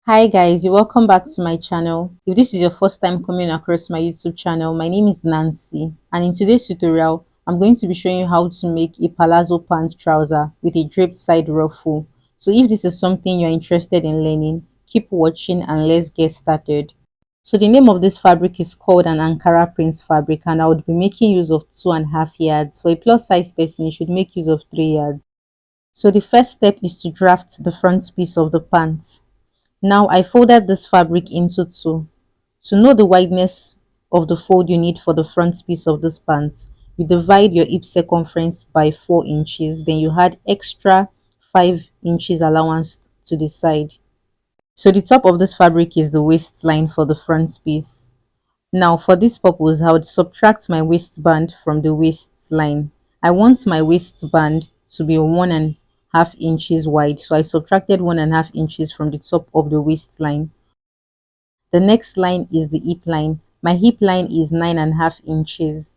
Hi guys, you're welcome back to my channel. If this is your first time coming across my YouTube channel, my name is Nancy, and in today's tutorial, I'm going to be showing you how to make a palazzo pant trouser with a draped side ruffle. So if this is something you're interested in learning, keep watching and let's get started. So the name of this fabric is called an Ankara print fabric, and I would be making use of 2.5 yards. For a plus size person, you should make use of 3 yards. So the first step is to draft the front piece of the pants. Now I folded this fabric into two. To know the wideness of the fold you need for the front piece of this pant, you divide your hip circumference by 4 inches, then you add extra 5 inches allowance to the side. So the top of this fabric is the waistline for the front piece. Now for this purpose, I would subtract my waistband from the waistline. I want my waistband to be 1.5 inches wide, so I subtracted 1.5 inches from the top of the waistline. The next line is the hip line. My hip line is 9.5 inches.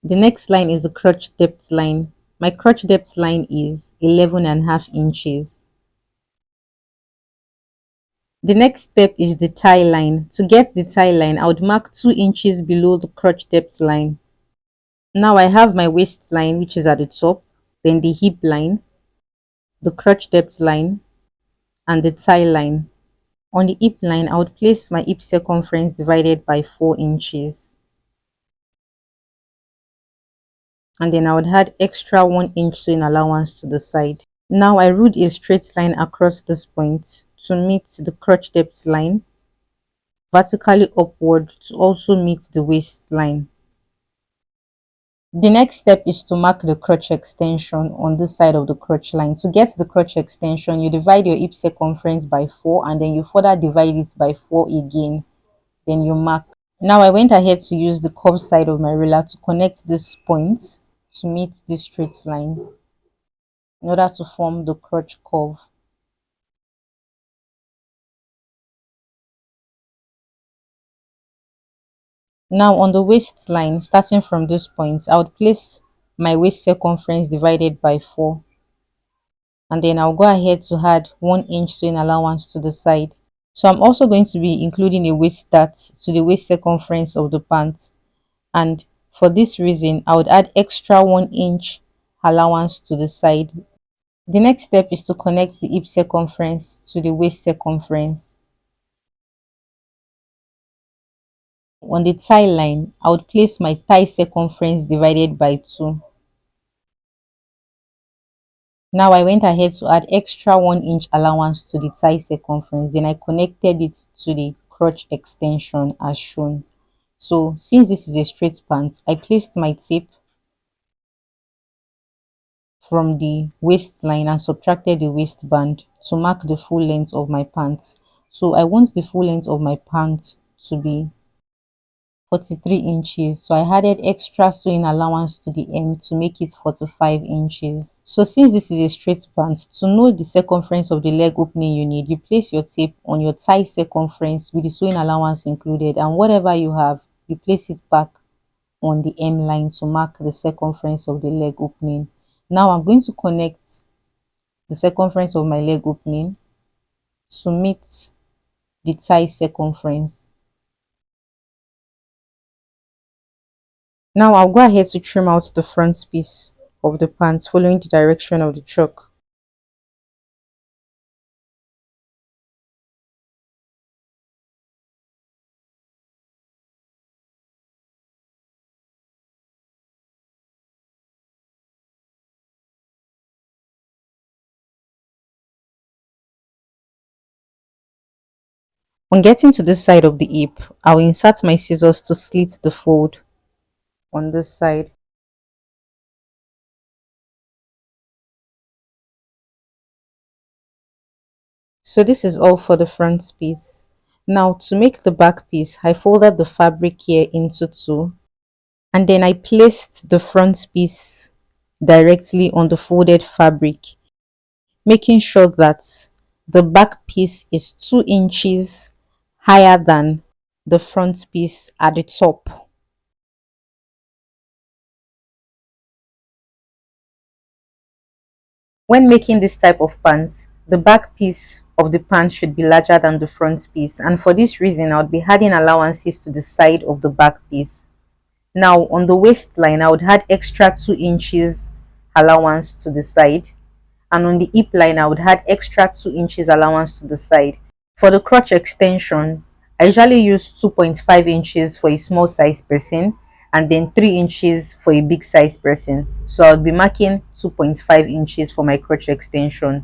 The next line is the crotch depth line. My crotch depth line is 11.5 inches. The next step is the tie line. To get the tie line, I would mark 2 inches below the crotch depth line. Now I have my waistline, which is at the top, then the hip line, the crotch depth line, and the tie line. On the hip line, I would place my hip circumference divided by 4 inches. And then I would add extra 1 inch sewing allowance to the side. Now I ruled a straight line across this point to meet the crotch depth line, vertically upward to also meet the waistline. The next step is to mark the crotch extension on this side of the crotch line. To get the crotch extension, you divide your hip circumference by 4 and then you further divide it by 4 again. Then you mark. Now I went ahead to use the curved side of my ruler to connect this point to meet this straight line in order to form the crotch curve. Now on the waistline, starting from this point, I would place my waist circumference divided by 4, and then I'll go ahead to add 1 inch sewing allowance to the side. So I'm also going to be including a waist dart to the waist circumference of the pant, and for this reason I would add extra 1 inch allowance to the side. The next step is to connect the hip circumference to the waist circumference. On the tie line, I would place my thigh circumference divided by 2. Now I went ahead to add extra 1 inch allowance to the thigh circumference. Then I connected it to the crotch extension as shown. So since this is a straight pant, I placed my tape from the waistline and subtracted the waistband to mark the full length of my pants. So I want the full length of my pants to be 43 inches, so I added extra sewing allowance to the hem to make it 45 inches. So since this is a straight pant, to know the circumference of the leg opening you need, you place your tape on your thigh circumference with the sewing allowance included, and whatever you have, you place it back on the hem line to mark the circumference of the leg opening. Now I'm going to connect the circumference of my leg opening to meet the thigh circumference. Now I'll go ahead to trim out the front piece of the pants following the direction of the chalk. On getting to this side of the hip, I'll insert my scissors to slit the fold on this side. So this is all for the front piece. Now to make the back piece, I folded the fabric here into two, and then I placed the front piece directly on the folded fabric, making sure that the back piece is 2 inches higher than the front piece at the top. When making this type of pants, the back piece of the pants should be larger than the front piece, and for this reason I would be adding allowances to the side of the back piece. Now on the waistline I would add extra 2 inches allowance to the side, and on the hip line I would add extra 2 inches allowance to the side. For the crotch extension, I usually use 2.5 inches for a small size person and then 3 inches for a big size person. So I'll be marking 2.5 inches for my crotch extension.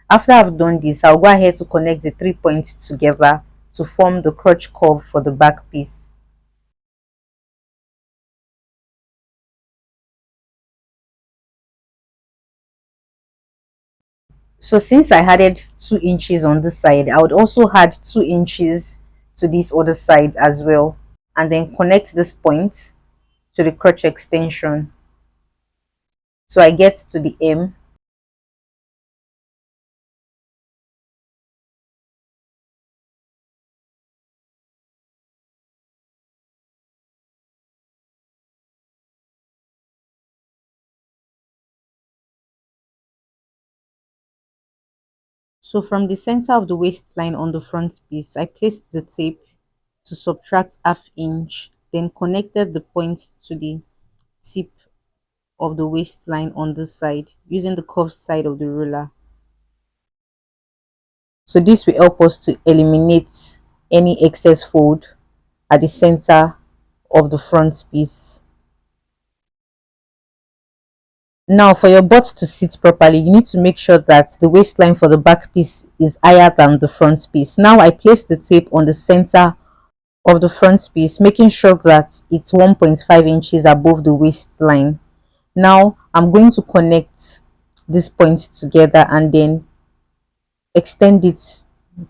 After I've done this, I'll go ahead to connect the 3 points together to form the crotch curve for the back piece. So since I added 2 inches on this side, I would also add 2 inches to this other side as well, and then connect this point to the crotch extension. So I get to the M. So from the center of the waistline on the front piece, I placed the tape to subtract half inch, then connected the point to the tip of the waistline on this side using the curved side of the ruler. So this will help us to eliminate any excess fold at the center of the front piece. Now for your butt to sit properly, you need to make sure that the waistline for the back piece is higher than the front piece. Now I place the tape on the center of the front piece, making sure that it's 1.5 inches above the waistline. Now I'm going to connect this point together and then extend it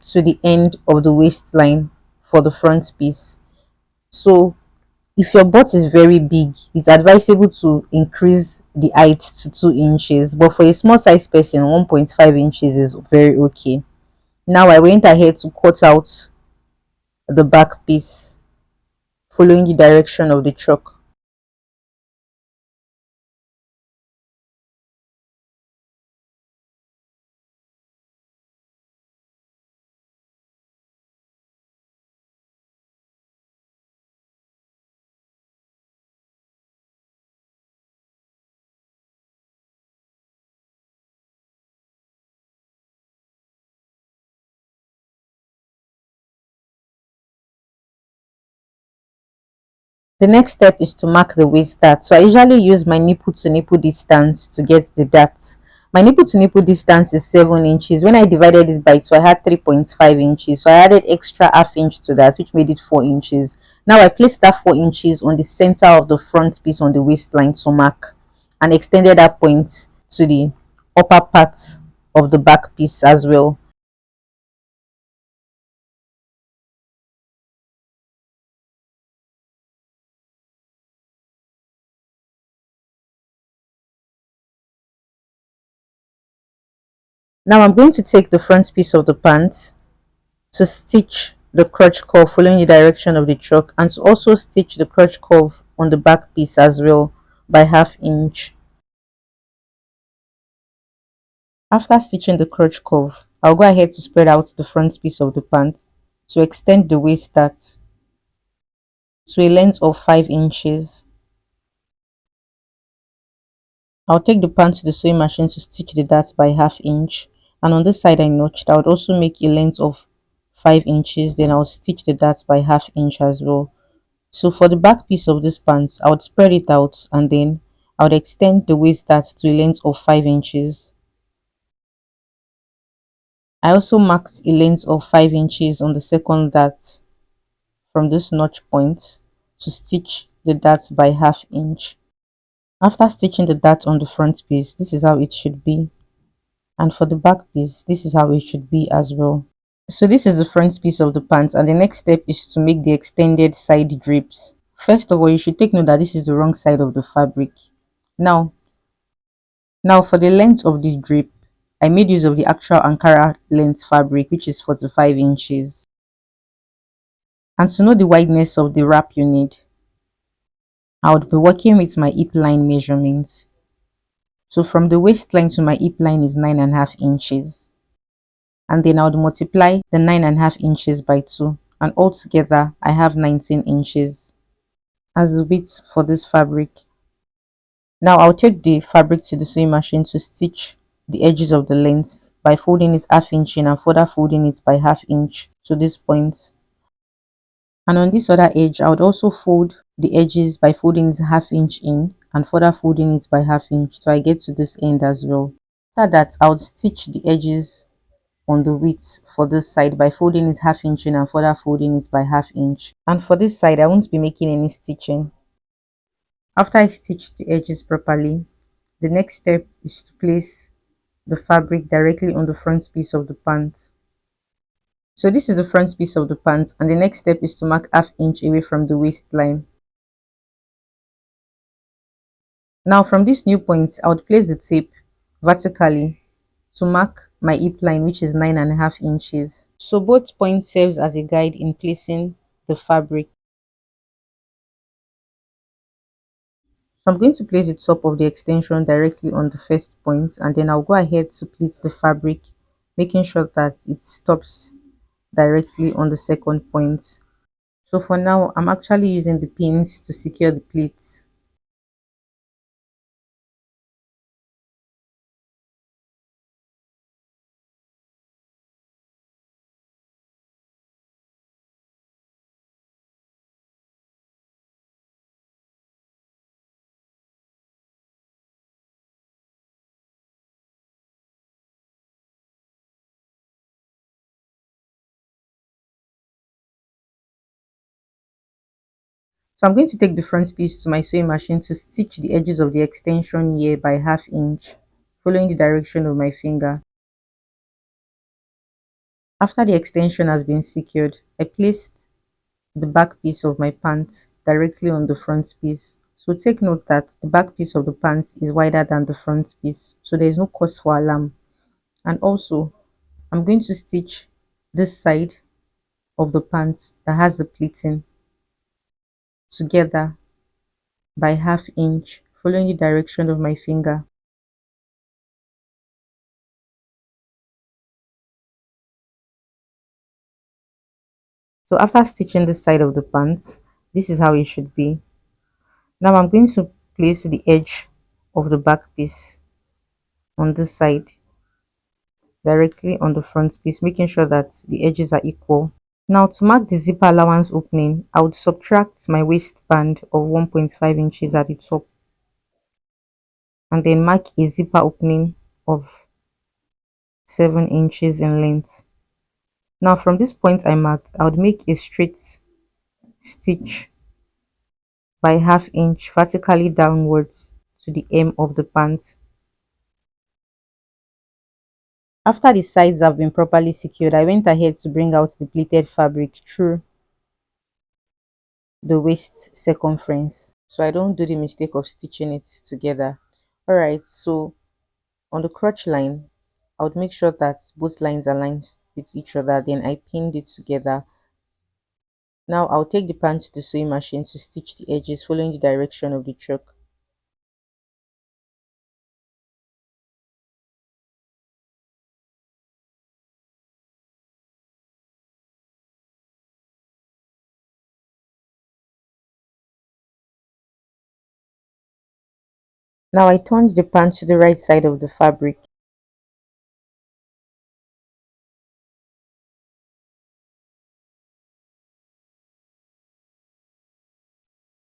to the end of the waistline for the front piece. So if your butt is very big, it's advisable to increase the height to 2 inches, but for a small size person 1.5 inches is very okay. Now I went ahead to cut out the back piece following the direction of the chalk. The next step is to mark the waist dart. So I usually use my nipple to nipple distance to get the dart. My nipple to nipple distance is 7 inches. When I divided it by 2, I had 3.5 inches. So I added extra half inch to that, which made it 4 inches. Now I placed that 4 inches on the center of the front piece on the waistline to mark, and extended that point to the upper part of the back piece as well. Now I'm going to take the front piece of the pant to stitch the crotch curve following the direction of the chalk, and to also stitch the crotch curve on the back piece as well by half inch. After stitching the crotch curve, I'll go ahead to spread out the front piece of the pant to extend the waist dart to a length of 5 inches. I'll take the pant to the sewing machine to stitch the dart by half inch, and on this side I notched. I would also make a length of 5 inches, then I'll stitch the dart by half inch as well. So for the back piece of this pants, I would spread it out and then I would extend the waist dart to a length of 5 inches. I also marked a length of 5 inches on the second dart from this notch point to stitch the dart by half inch. After stitching the dart on the front piece, this is how it should be, and for the back piece, this is how it should be as well. So this is the front piece of the pants, and the next step is to make the extended side drapes. First of all, you should take note that this is the wrong side of the fabric. Now, for the length of this drape, I made use of the actual Ankara length fabric, which is 45 inches. And to know the wideness of the wrap you need, I would be working with my hip line measurements. So from the waistline to my hip line is 9.5 inches. And then I would multiply the 9.5 inches by 2. And altogether I have 19 inches as the width for this fabric. Now I'll take the fabric to the sewing machine to stitch the edges of the length by folding it half inch in and further folding it by half inch to this point. And on this other edge, I would also fold the edges by folding it half inch in and further folding it by half inch so I get to this end as well. After that, I would stitch the edges on the width for this side by folding it half inch in and further folding it by half inch. And for this side, I won't be making any stitching. After I stitch the edges properly, the next step is to place the fabric directly on the front piece of the pant. So this is the front piece of the pants, and the next step is to mark half inch away from the waistline. Now from this new point, I would place the tape vertically to mark my hip line, which is 9.5 inches. So both points serves as a guide in placing the fabric. So I'm going to place the top of the extension directly on the first point, and then I'll go ahead to pleat the fabric, making sure that it stops directly on the second point. So for now, I'm actually using the pins to secure the pleats. So I'm going to take the front piece to my sewing machine to stitch the edges of the extension here by half inch, following the direction of my finger. After the extension has been secured, I placed the back piece of my pants directly on the front piece. So take note that the back piece of the pants is wider than the front piece, so there is no cause for alarm. And also, I'm going to stitch this side of the pants that has the pleating together by half inch, following the direction of my finger. So after stitching this side of the pants, this is how it should be. Now I'm going to place the edge of the back piece on this side directly on the front piece, making sure that the edges are equal. Now to mark the zipper allowance opening, I would subtract my waistband of 1.5 inches at the top and then mark a zipper opening of 7 inches in length. Now from this point I marked, I would make a straight stitch by half inch vertically downwards to the hem of the pants. After the sides have been properly secured, I went ahead to bring out the pleated fabric through the waist circumference so I don't do the mistake of stitching it together. Alright, so on the crotch line, I would make sure that both lines align with each other, then I pinned it together. Now I'll take the pant to the sewing machine to stitch the edges following the direction of the choke. Now I turned the pant to the right side of the fabric.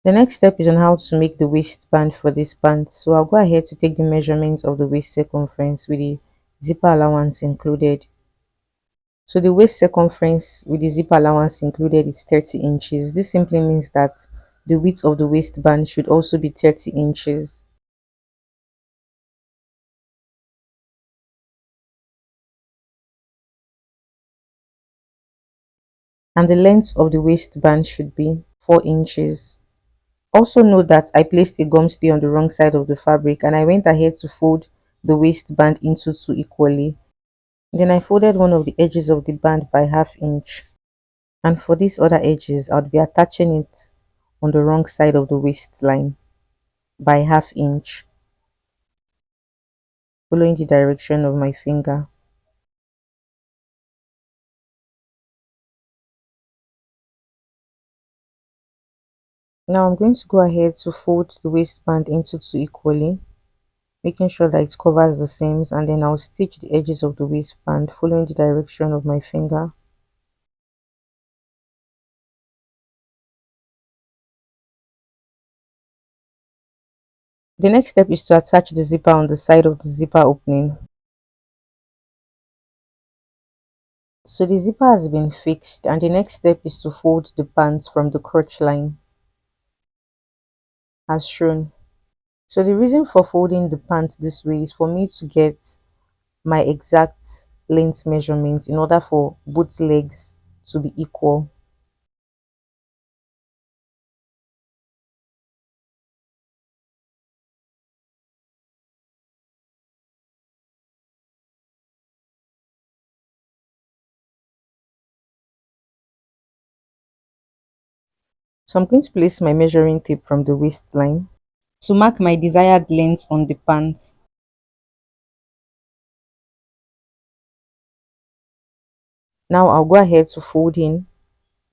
The next step is on how to make the waistband for this pant. So I'll go ahead to take the measurements of the waist circumference with the zipper allowance included. So the waist circumference with the zipper allowance included is 30 inches. This simply means that the width of the waistband should also be 30 inches. And the length of the waistband should be 4 inches. Also note that I placed a gum stay on the wrong side of the fabric and I went ahead to fold the waistband into two equally. Then I folded one of the edges of the band by half inch. And for these other edges, I'll be attaching it on the wrong side of the waistline by half inch. following the direction of my finger. Now I'm going to go ahead to fold the waistband into two equally, making sure that it covers the seams, and then I'll stitch the edges of the waistband following the direction of my finger. The next step is to attach the zipper on the side of the zipper opening. So the zipper has been fixed, and the next step is to fold the pants from the crotch line as shown. So the reason for folding the pants this way is for me to get my exact length measurement in order for both legs to be equal. So I'm going to place my measuring tape from the waistline to mark my desired length on the pants. Now I'll go ahead to fold in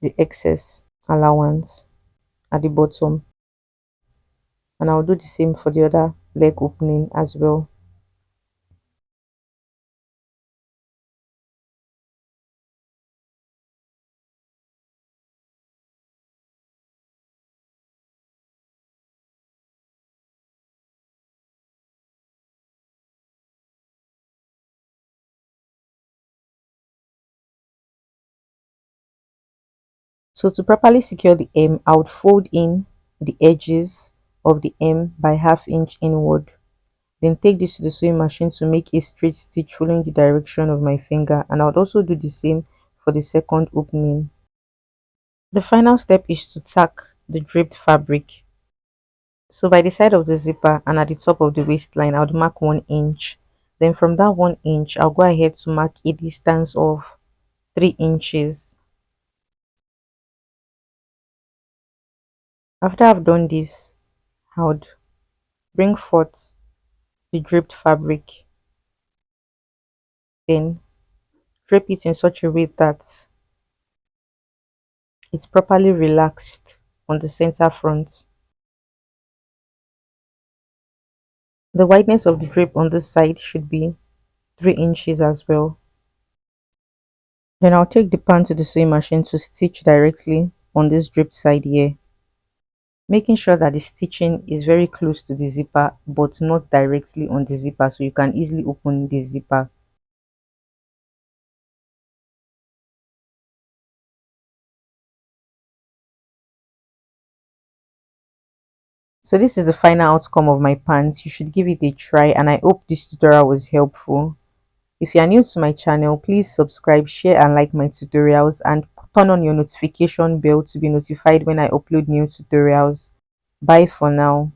the excess allowance at the bottom, and I'll do the same for the other leg opening as well. So to properly secure the hem, I would fold in the edges of the hem by ½ inch inward. Then take this to the sewing machine to make a straight stitch following the direction of my finger, and I would also do the same for the second opening. The final step is to tack the draped fabric. So by the side of the zipper and at the top of the waistline, I would mark 1 inch. Then from that 1 inch, I'll go ahead to mark a distance of 3 inches. After I've done this, I would bring forth the draped fabric, then drape it in such a way that it's properly relaxed on the center front. The wideness of the drape on this side should be 3 inches as well. Then I'll take the pan to the sewing machine to stitch directly on this draped side here, making sure that the stitching is very close to the zipper but not directly on the zipper, so you can easily open the zipper. So this is the final outcome of my pants. You should give it a try, and I hope this tutorial was helpful. If you are new to my channel, please subscribe, share and like my tutorials, and turn on your notification bell to be notified when I upload new tutorials. Bye for now.